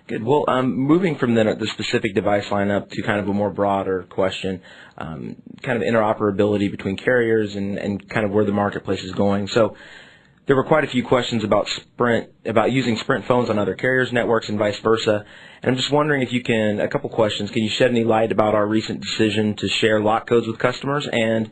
Good. Well, moving from the specific device lineup to kind of a more broader question, kind of interoperability between carriers and kind of where the marketplace is going. So there were quite a few questions about using Sprint phones on other carriers' networks and vice versa. And I'm just wondering if you can, a couple questions, can you shed any light about our recent decision to share lock codes with customers? And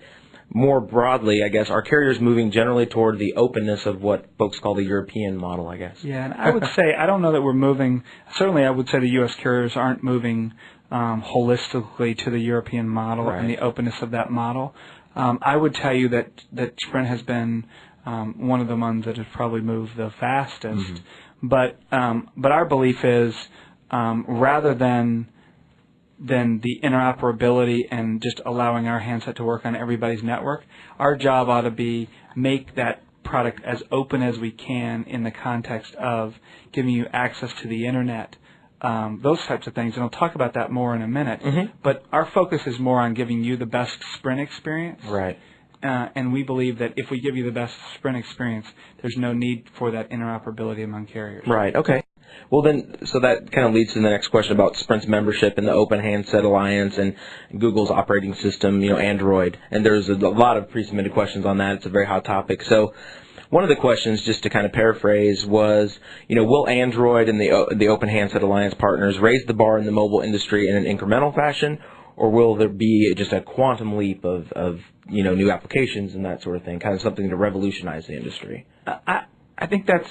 more broadly, I guess, are carriers moving generally toward the openness of what folks call the European model, I guess? Yeah, and I would say, I don't know that we're moving, certainly I would say the U.S. carriers aren't moving holistically to the European model and the openness of that model. I would tell you that Sprint has been one of the ones that has probably moved the fastest. But our belief is rather than the interoperability and just allowing our handset to work on everybody's network, our job ought to be make that product as open as we can in the context of giving you access to the internet, those types of things. And I'll talk about that more in a minute. But our focus is more on giving you the best Sprint experience. Right. And we believe that if we give you the best Sprint experience, there's no need for that interoperability among carriers. Right. Okay. Well, then, so that kind of leads to the next question about Sprint's membership in the Open Handset Alliance and Google's operating system, Android. And there's a lot of pre-submitted questions on that. It's a very hot topic. So one of the questions, just to kind of paraphrase, was, will Android and the Open Handset Alliance partners raise the bar in the mobile industry in an incremental fashion, or will there be just a quantum leap of new applications and that sort of thing, kind of something to revolutionize the industry? I think that's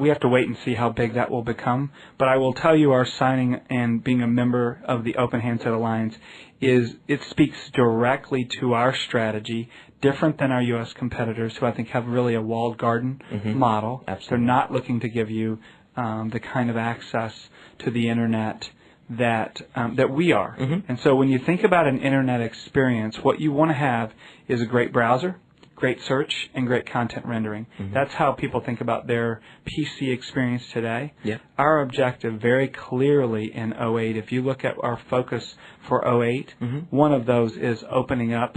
we have to wait and see how big that will become. But I will tell you, our signing and being a member of the Open Handset Alliance it speaks directly to our strategy, different than our U.S. competitors, who I think have really a walled garden model. Absolutely. They're not looking to give you the kind of access to the internet that we are. And so when you think about an internet experience, what you want to have is a great browser, great search, and great content rendering. That's how people think about their PC experience today. Yeah. Our objective very clearly in 08, if you look at our focus for 08, one of those is opening up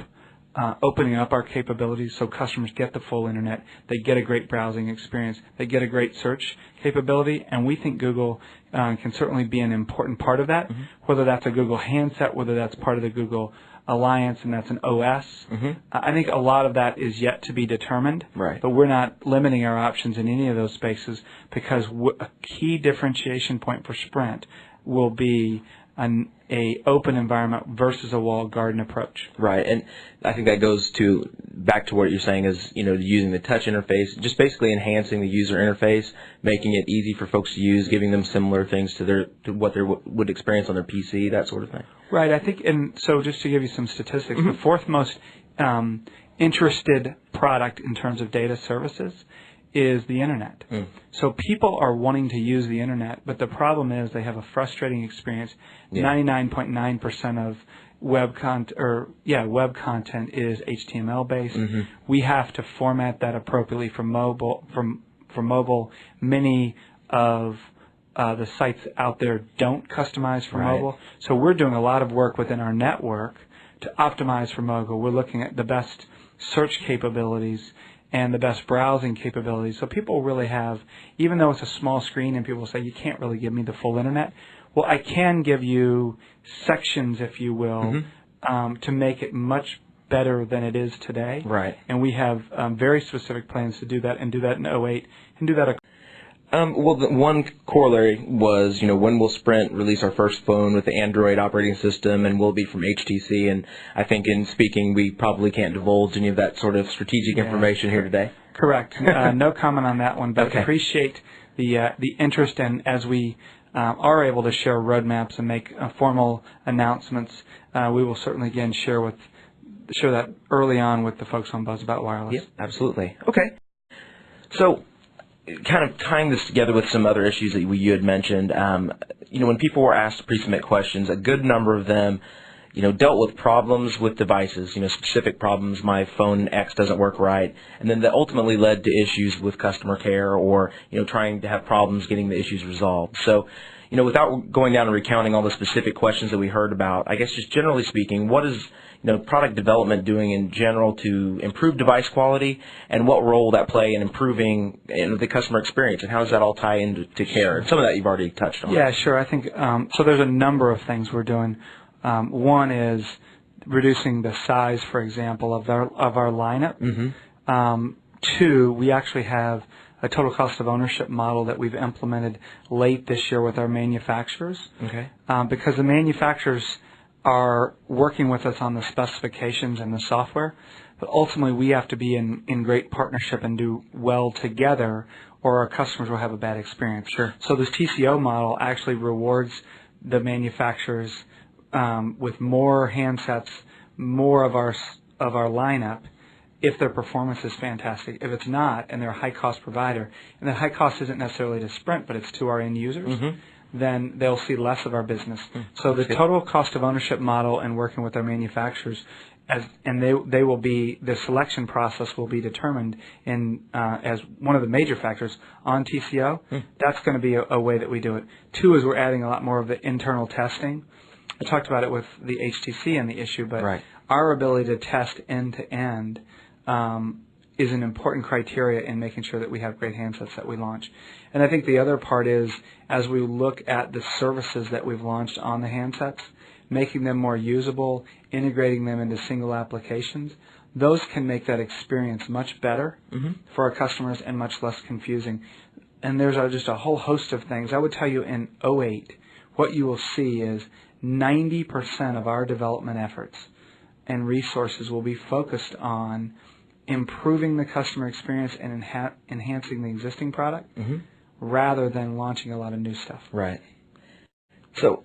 our capabilities so customers get the full internet, they get a great browsing experience, they get a great search capability, and we think Google can certainly be an important part of that, whether that's a Google handset, whether that's part of the Google Alliance, and that's an OS. I think a lot of that is yet to be determined, but we're not limiting our options in any of those spaces because a key differentiation point for Sprint will be a open environment versus a walled garden approach. Right, and I think that goes back to what you're saying is, using the touch interface, just basically enhancing the user interface, making it easy for folks to use, giving them similar things to what they would experience on their PC, that sort of thing. Right, I think, and so just to give you some statistics, the fourth most interested product in terms of data services is the internet. So people are wanting to use the internet, but the problem is they have a frustrating experience. 99.9% of web content is HTML based. We have to format that appropriately for mobile. For mobile, many of the sites out there don't customize for mobile. So we're doing a lot of work within our network to optimize for mobile. We're looking at the best search capabilities and the best browsing capabilities. So people really have, even though it's a small screen and people say, you can't really give me the full internet, well, I can give you sections, if you will, to make it much better than it is today. Right. And we have very specific plans to do that, and do that in 08, and do that. Well, one corollary was, when will Sprint release our first phone with the Android operating system, and will it be from HTC? And I think in speaking, we probably can't divulge any of that sort of strategic information here today. Correct. No comment on that one, but appreciate the interest, and as we are able to share roadmaps and make formal announcements, we will certainly again share that early on with the folks on Buzz About Wireless. Yep, absolutely. Okay. So, kind of tying this together with some other issues that you had mentioned, when people were asked to pre-submit questions, a good number of them dealt with problems with devices, specific problems. My phone X doesn't work right, and then that ultimately led to issues with customer care, or trying to have problems getting the issues resolved. So, without going down and recounting all the specific questions that we heard about, I guess just generally speaking, what is product development doing in general to improve device quality, and what role will that play in improving the customer experience, and how does that all tie into care? And some of that you've already touched on. Yeah, sure. I think so. There's a number of things we're doing. One is reducing the size, for example, of our lineup. Mm-hmm. Two, we actually have a total cost of ownership model that we've implemented late this year with our manufacturers. Okay. Because the manufacturers are working with us on the specifications and the software, but ultimately we have to be in great partnership and do well together, or our customers will have a bad experience. Sure. So this TCO model actually rewards the manufacturers with more handsets, more of our lineup, if their performance is fantastic. If it's not, and they're a high-cost provider, and the high cost isn't necessarily to Sprint, but it's to our end users, mm-hmm. then they'll see less of our business. So the total cost of ownership model and working with our manufacturers, they will be, the selection process will be determined as one of the major factors on TCO. That's going to be a way that we do it. Two is we're adding a lot more of the internal testing. I talked about it with the HTC and the issue, but our ability to test end-to-end is an important criteria in making sure that we have great handsets that we launch. And I think the other part is, as we look at the services that we've launched on the handsets, making them more usable, integrating them into single applications, those can make that experience much better for our customers and much less confusing. And there's just a whole host of things. I would tell you in 2008, what you will see is 90% of our development efforts and resources will be focused on improving the customer experience and enhancing the existing product rather than launching a lot of new stuff. Right. So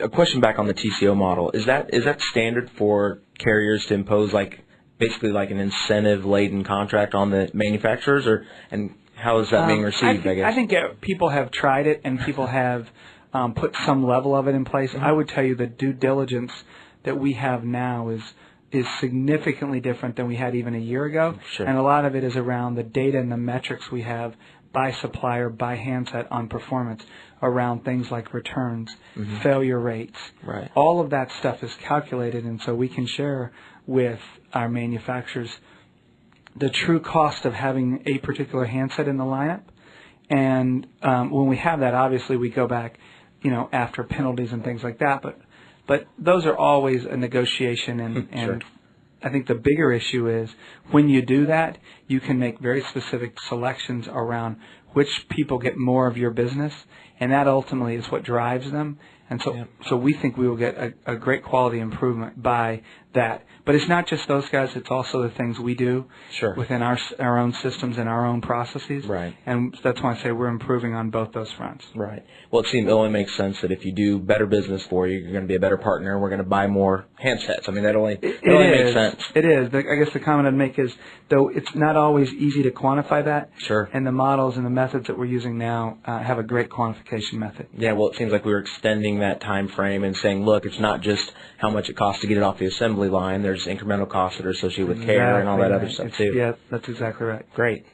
a question back on the TCO model. Is that standard for carriers to impose basically an incentive-laden contract on the manufacturers, and how is that being received, I guess? I think people have tried it, and people have put some level of it in place. I would tell you the due diligence that we have now is significantly different than we had even a year ago. Sure. And a lot of it is around the data and the metrics we have by supplier, by handset on performance, around things like returns, failure rates. Right. All of that stuff is calculated, and so we can share with our manufacturers the true cost of having a particular handset in the lineup. And when we have that, obviously we go back, after penalties and things like that. But those are always a negotiation, and Sure. I think the bigger issue is when you do that, you can make very specific selections around which people get more of your business, and that ultimately is what drives them. And so we think we will get a great quality improvement by that. But it's not just those guys, it's also the things we do within our own systems and our own processes. Right. And that's why I say we're improving on both those fronts. Right. Well, it only makes sense that if you do better business for you, you're going to be a better partner, and we're going to buy more handsets. I mean, that only makes sense. It is. I guess the comment I'd make is, though it's not always easy to quantify that, and the models and the methods that we're using now have a great quantification method. Yeah, well, it seems like we were extending that time frame and saying, look, it's not just how much it costs to get it off the assembly line. There's incremental costs that are associated with care and all that other stuff, too. Yeah, that's exactly right. Great.